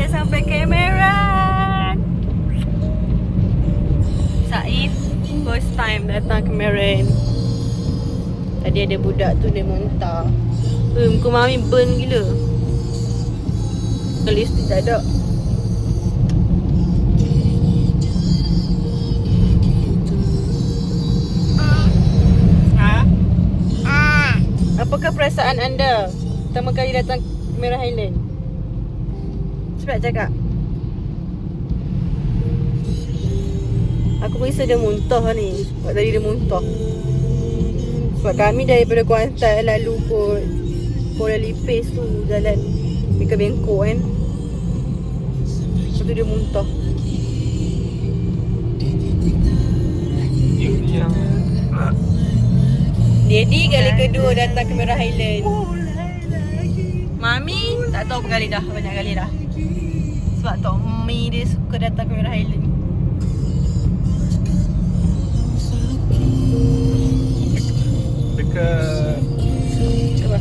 dah sampai Cameron. Saif first time datang Cameron. Tadi ada budak tu dia muntah. Muka mami burn gila. Lipstick tak ada. Apakah perasaan anda pertama kali datang Merah Highland? Cepat cakap. Aku rasa dia muntah ni. Sebab tadi dia muntah. Sebab kami daripada Kuantan lalu kot Kuala Lipis tu jalan bengkok-bengkok kan. Lepas tu dia muntah. Daddy kali kedua datang ke Merah Highland. Mami tak tahu berapa kali dah, banyak kali dah. Sebab Tok Mi dia suka datang ke Merah Highland. Dekat Cuba.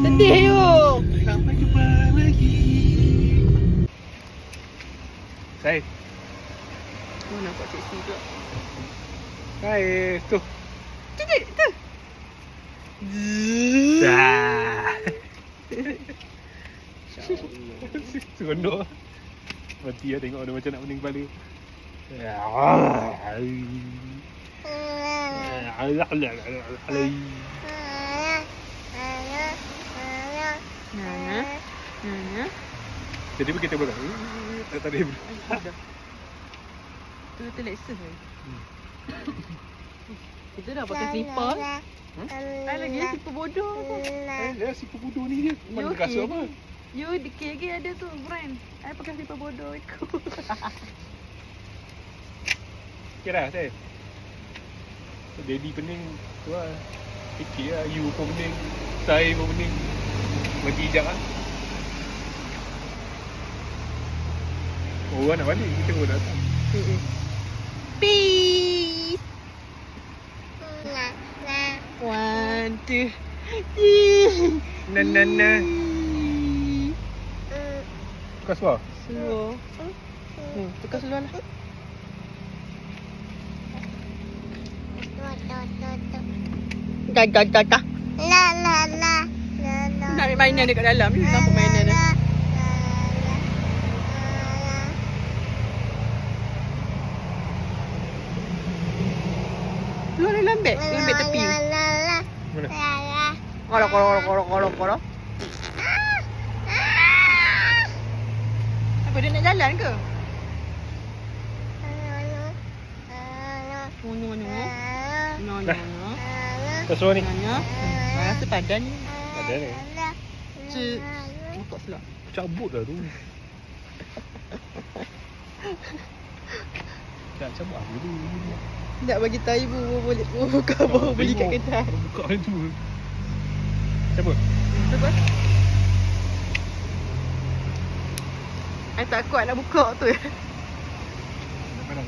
Sedih you. Sampai jumpa lagi. Saif. Oh, nampak seksi tu. Saif tu. Tu. Dah. Seronok. Mati lah tengok dia macam nak pening kepala. Nana. Jadi kita buat. Tak ada. Tu leksa ke? Kita dah pakai slipper. Ada lagi slipper bodoh tu. Dia si bodoh ni dia. Mana kasut apa? You di KG ada tu brand. I pakai slipper bodoh ikut. Kira Saif. Daddy pening tu lah. Fikir lah. You pun pening. Saya pun pening. Berhenti sekejap lah. Orang nak balik. Kita pun datang. Peace. 1, 2, 3. Na. Kau suar? Seluar. Tukar seluar lah. Dah. Nak ambil mainan dekat dalam ni. Nampak mainan dia. Keluar dalam beg. Dalam beg tepi. Mana? Korok. Apa dia nak jalan ke? No. Kau suar ni? Rasa padan ni. Ada ni. Buka pula. Cabut dah tu. Tak cabut apa tu. Tak bagi tahu ibu boleh buka bawa beli kat kedai. Buka macam tu. Cabut. Betul. I tak kuat nak buka tu. Mana?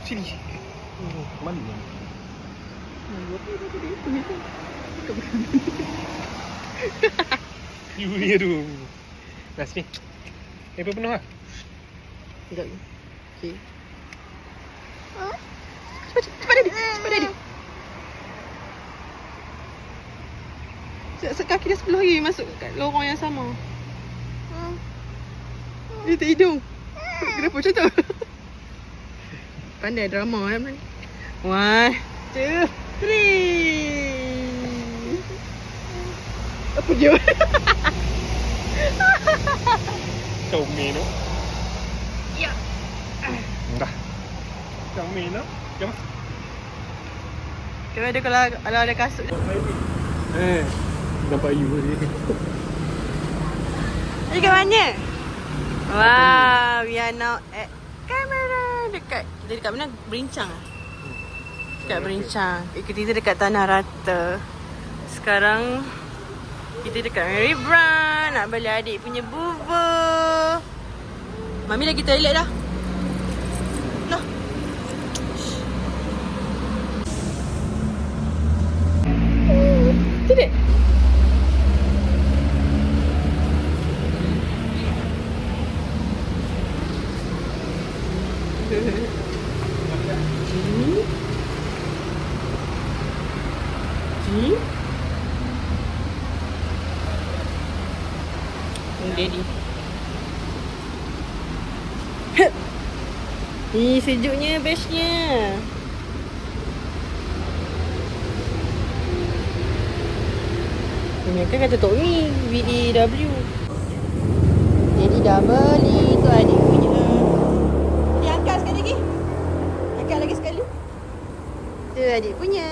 Sini. Mana? You ni tu. Dah sini. Paper penuh lah. Sekejap. Okay. Cepat Daddy. Kaki dia sebelah lagi masuk kat lorong yang sama. Dia tak hidung. Kenapa macam tu? Pandai drama kan? 1, 2, 3. Apa dia? Comel tu. Ya. Dah. Comel tu. Jom. Kau ada kalau ada kasut. Nampak you ni. Ni kat mana? Wow, we are now at kamera. Dekat, kita dekat mana? Berincang ah? Dekat Berincang. Kita dekat Tanah Rata. Sekarang kita dekat Mary Brown. Nak beli adik punya bubur. Mami lagi toilet dah. Noh. Tidak. Daddy. Ih, sejuknya, bestnya. Ini kan kata Tok Mi, VAW. Jadi dah beli tu adik punya. Dia angkat sekali lagi. Angkat lagi sekali. Tu adik punya.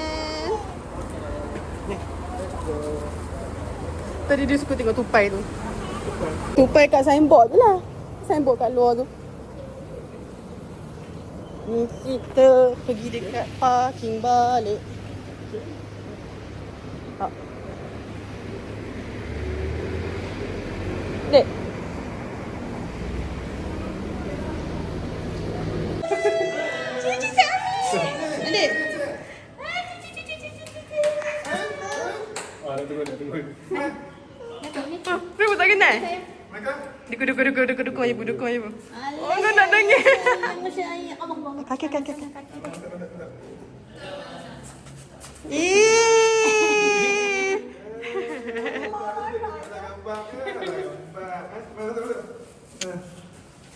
Tadi dia suka tengok tupai tu. Tupai kat signboard tu lah. Signboard kat luar tu. Ni kita pergi dekat parking balik. Dek. Cici Sami. Adik. Nak tunggu. Ribut tak kenal? Dukung aja bu. Oh, nak nangis. Kaki. Ih.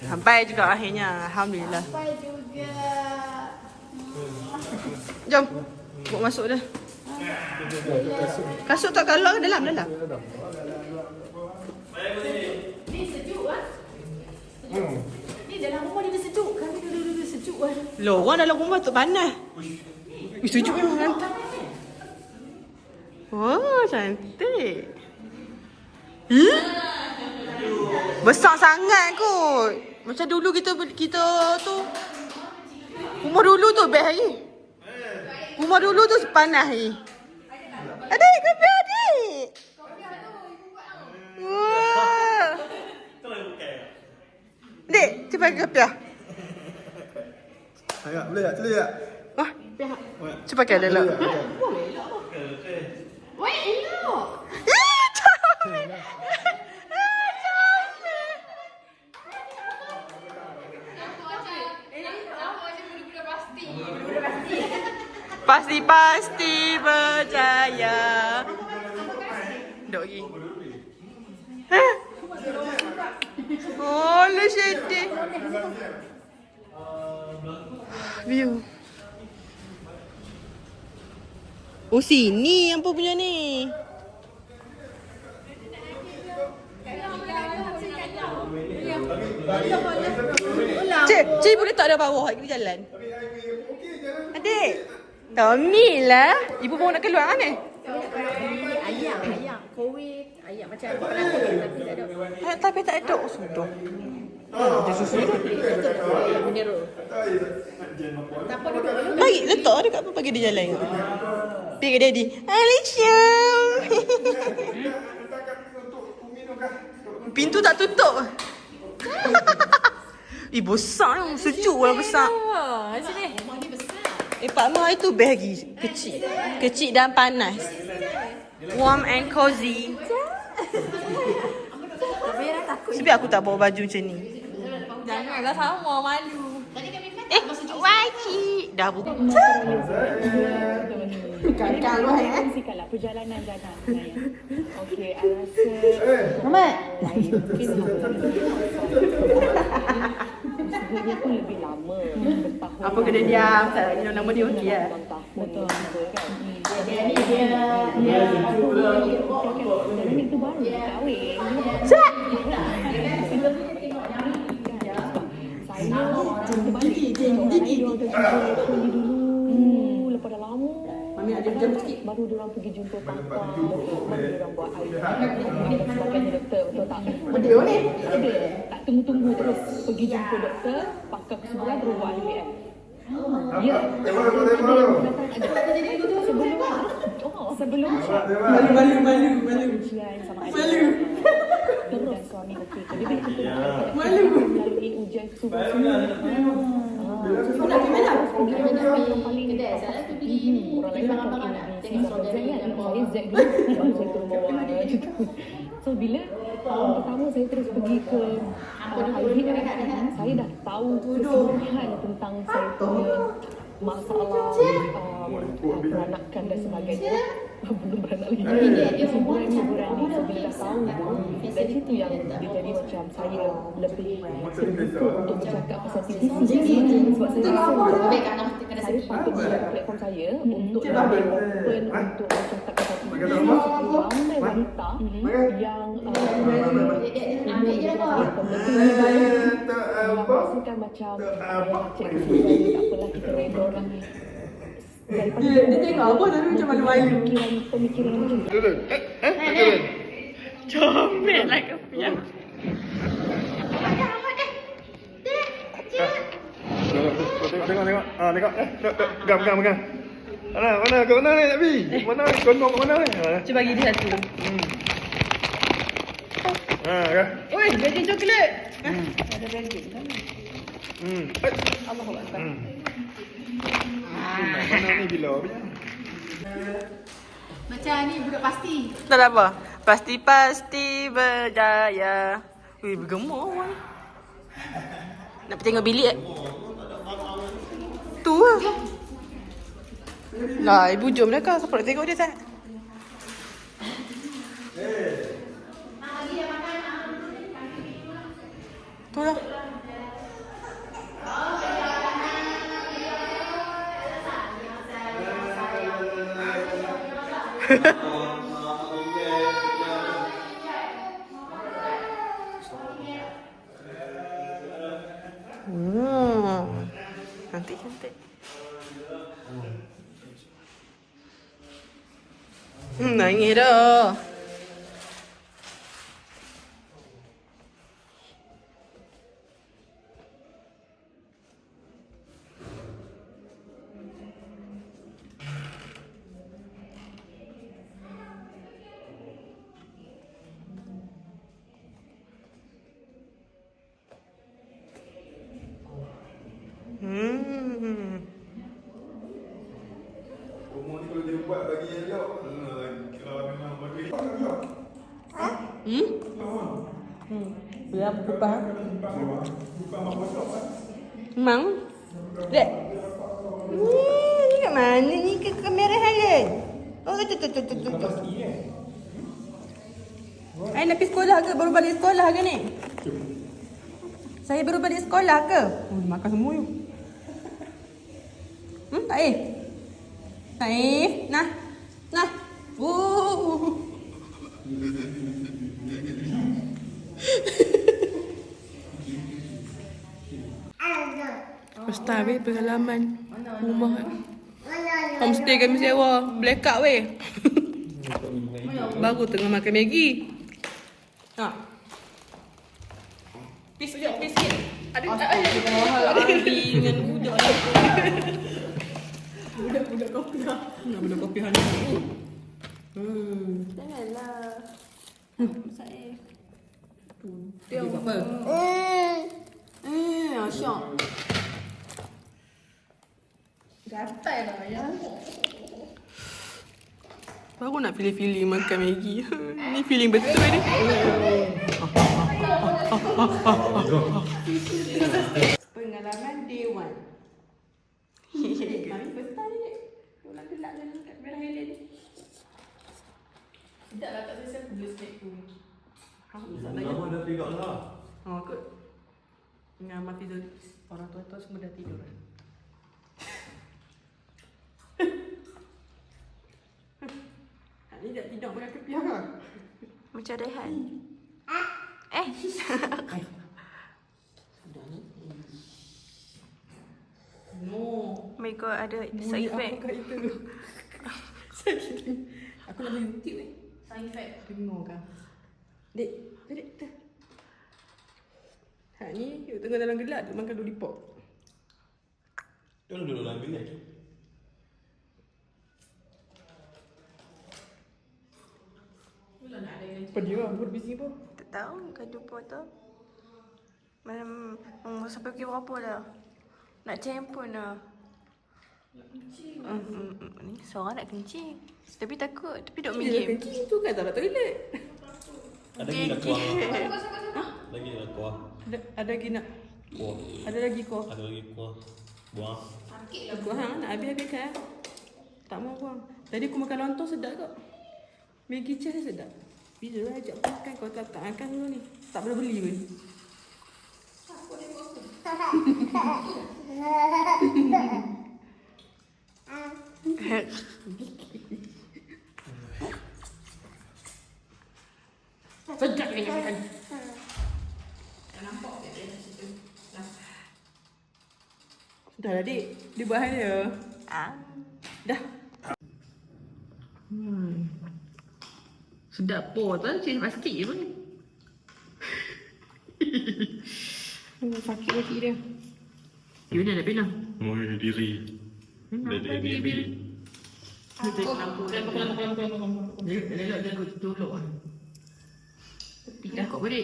Sampai juga akhirnya. Alhamdulillah. Sampai juga. Jom. Bawa masuk dah. Kasut tak kalau dalam. Ni sejuk ah. Ni dalam rumah dia sejuk. Kami dulu sejuk ah. Loh, orang dalam rumah tu panas. Sejuk memang kan. Oh, cantik. Besar sangat kot. Macam dulu kita tu. Rumah dulu tu best lagi. Rumah dulu tu panas lagi. Adik, kopi adik. Wah. Dek, cepat kopi ah. Ayah, boleh tak? Boleh tak? Wah. Cepat ke dalam. Wait, elok. Pasti berjaya. Dok lagi. Oh, le sedih. View. Oh, sini yang punya ni. Cik boleh tak ada bawah kita jalan? Adik. Tommy lah. Ibu baru nak keluar kan ni? Ayam. Kowe ayam macam perantin tapi tak ada. Tapi tak ada. Oh, sudah. Dia susu tu. Menero. Tak apa duduk dulu. Bagi letak dekat apa bagi dia jalan. Pergi ke daddy. Alicia. Pintu tak tutup. Besar tu. Sejuk lah besar. Sini. Rumah ni besar. Pak Mah itu best lagi. Kecil dan panas. Warm and cozy. Sebab aku tak bawa baju macam ni. Janganlah sama malu. Wajib. Dah buka. Kalau Kongsikanlah perjalanan jangan saya. Okey, I rasa Muhammad. lain mungkin sebenarnya pun lebih lama bertahun. apa kena diam. Tak nama dia okey lah. Betul kan. Dia Dan itu baru kahwin. Sat. Saya gigi dulu. Lepas dah lama. Mami nak jam sikit. Baru diorang pergi jumpa papa. Baru diorang buat air. Sebagainya doktor. Betul tak? tak ada. Tak tunggu-tunggu terus pergi jumpa doktor, pakai kesebulan terus buat IVF. Ya. Sebelum malu sama ada dan suami okey ke dia betul melalui ujian kesuburan semua. Nak pergi mana? Paling kedai saya tu pergi orang lain makan tengok saudara kan saya Z dulu baru saya turun bawah gitu. So bila tahun pertama saya terus pergi ke IVF, saya dah tahu keseluruhan tentang saya punya masalah peranakan dan sebagainya. Belum beranak lagi. Hiburan ni. So bila dah tahu tu, dari situ yang dia jadi macam saya lebih terbuka untuk bercakap pasal TTC. Sebab saya rasa saya patut buat platform saya untuk lebih open untuk bercakap pasal TTC. Ramai wanita yang rasakan macam cik kesulitan, tak apalah kita reda orang ni. Dia tengok apa tapi macam malu-malu. Pemikiran macam tu. Comel lah kepiak. Tengok. Pegang. Mana kat mana ni nak pergi? Mana ni? Kondom kat mana ni? Cuba bagi dia satu. Kan? Oi, bagian coklat. Ada bagian kan? Allahuakbar. Mana ni bila? Macam ni budak pasti. Tak ada apa. Pasti berjaya. Wih, bergemuk orang ni. Nak pergi tengok bilik. Tu lah. Lah, ibu jom dah kau. Siapa nak tengok dia tak? Tu lah. Cantik. Nangis dah. Rumah ni kalau dia buat bagi elok, kalau memang bagi Berapa kupah? Memang? Dek? Ni kat mana ni? Ke kamera Helen? Oh, tu. Ay, nak pergi sekolah ke? Baru balik sekolah ke ni? Saya baru balik sekolah ke? Oh, makan semua you. Taif? Taif? Nah. Ustaz weh, pengalaman rumah homestay kami sewa. Blackout weh. Baru tengah makan Maggi. Peace sikit. Ada mahal Abi dengan budak ni. Budak kopi lah. Budak kopi Hana. Janganlah. Saya. Dia apa? Asyik. Gatal lah ya. Baru nak pilih-pilih makan Maggi. Ni feeling betul ni. Pengalaman day 1. Kami first time ni. Orang gelap dalam kat merah Helen ni. Sedap lah tak saya boleh snack tu. Lama dah tiga lah. Kot. Dengan mati tu orang tua-tua semua dah tidur. Ni dah tidur pakai kepiah lah. Macam Rehan. No. My God, ada side effect. Apa itu? Aku nak YouTube ni. Side effect. Tengok kan. Dek, dek, tu. Ha ni, yuk tengah dalam gelap, duk makan lollipop. Dia duduk dalam bilik. Apa dia lah, buat bising apa? Tak tahu gaduh apa tu. Macam sampai pukul berapa dah? Nak campur dah. Ni seorang nak kencing. Tapi takut. Tapi duk Dia minggir. kencing tu kan dalam toilet. Ada lagi nak kuah. Lagi nak kuah. Ada lagi nak? Kuah. Ada lagi kau? Ada lagi kuah. Buang. Kau hang nak habis-habis kan? Tak mau buang. Tadi aku makan lontong sedap kak. Maggi chai sedap. Bila lah ajak makan kau tak makan dulu ni. Tak boleh beli pun. Sedap ni makan. Dah lah dik. Dia buat hal dia. Dah. Sedap po tu cik plastik je pun. Sakit kaki dia. Dia mana nak pindah? Oh, diri. Dari diri. Dia elok dia tolok. Tidak kau beri.